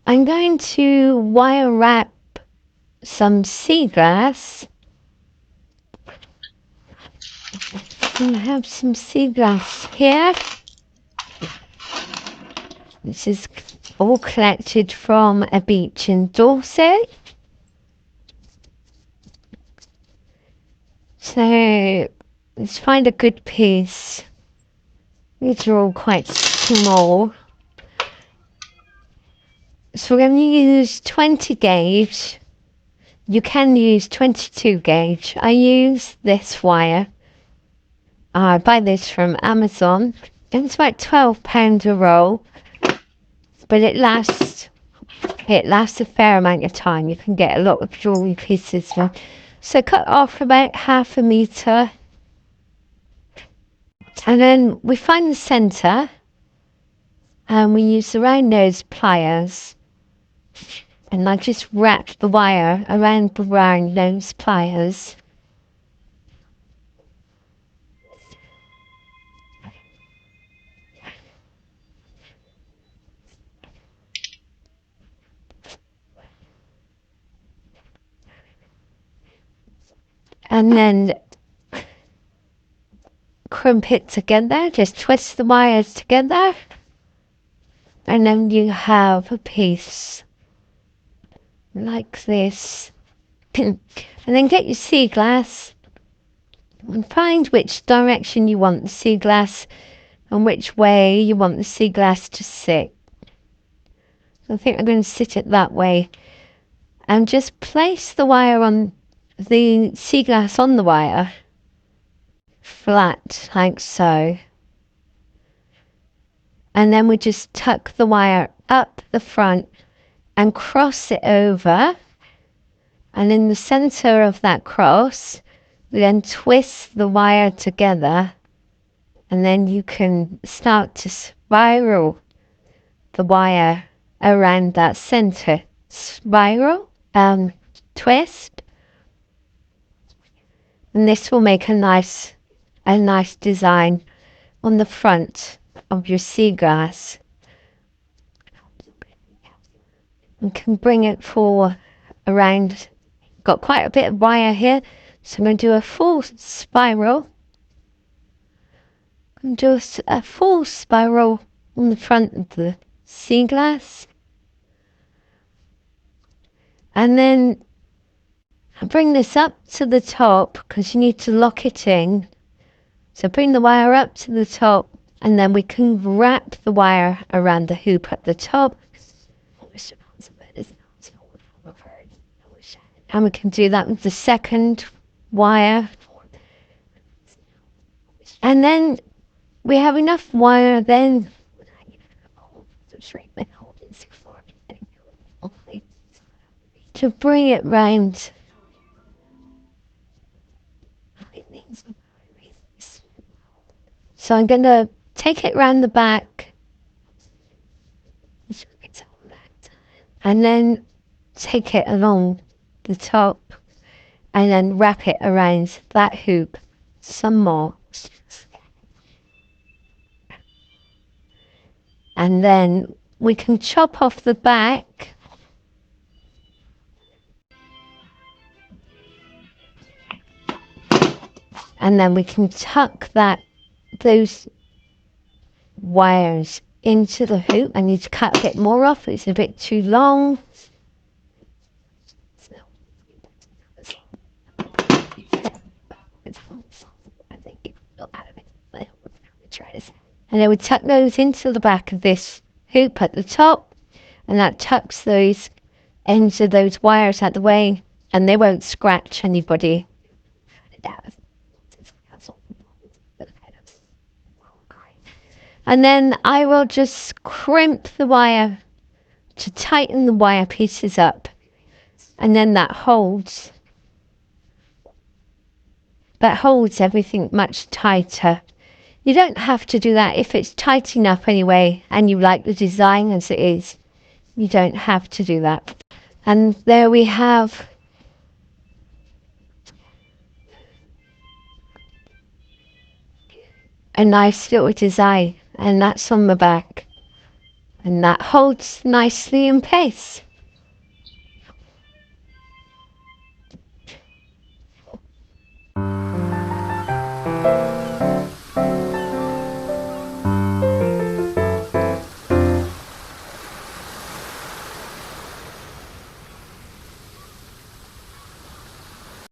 I'm going to wire wrap some Seaglass. I have some Seaglass here. This is all collected from a beach in Dorset. So let's find a good piece. These are all quite small. So we're going to use 20 gauge. You can use 22 gauge. I use this wire. I buy this from Amazon. It's about £12 a roll, but it lasts a fair amount of time. You can get a lot of jewellery pieces from. So cut off about ½ metre, and then we find the centre, and we use the round nose pliers, and I just wrap the wire around the round nose pliers. And then crimp it together, just twist the wires together, and then you have a piece like this. And then get your Seaglass and find which direction you want the Seaglass and which way you want the Seaglass to sit. So I think I'm going to sit it that way, and just place the wire on the Seaglass on the wire flat like so, and then we just tuck the wire up the front and cross it over, and in the center of that cross we then twist the wire together, and then you can start to spiral the wire around that center. Spiral, twist, and this will make a nice design on the front of your Seaglass. You can bring it for around, got quite a bit of wire here, so I'm going to do a full spiral. I'm going to do a full spiral on the front of the Seaglass. And then bring this up to the top because you need to lock it in. So bring the wire up to the top, and then we can wrap the wire around the hoop at the top. And we can do that with the second wire. And then we have enough wire then to bring it round. So I'm going to take it round the back and then take it along the top and then wrap it around that hoop some more. And then we can chop off the back and then we can tuck those wires into the hoop. I need to cut a bit more off, it's a bit too long. And then we tuck those into the back of this hoop at the top, and that tucks those ends of those wires out the way, and they won't scratch anybody. And then I will just crimp the wire to tighten the wire pieces up, and then that holds everything much tighter. You don't have to do that if it's tight enough anyway and you like the design as it is. You don't have to do that. And there we have a nice little design, and that's on the back. and that holds nicely in place.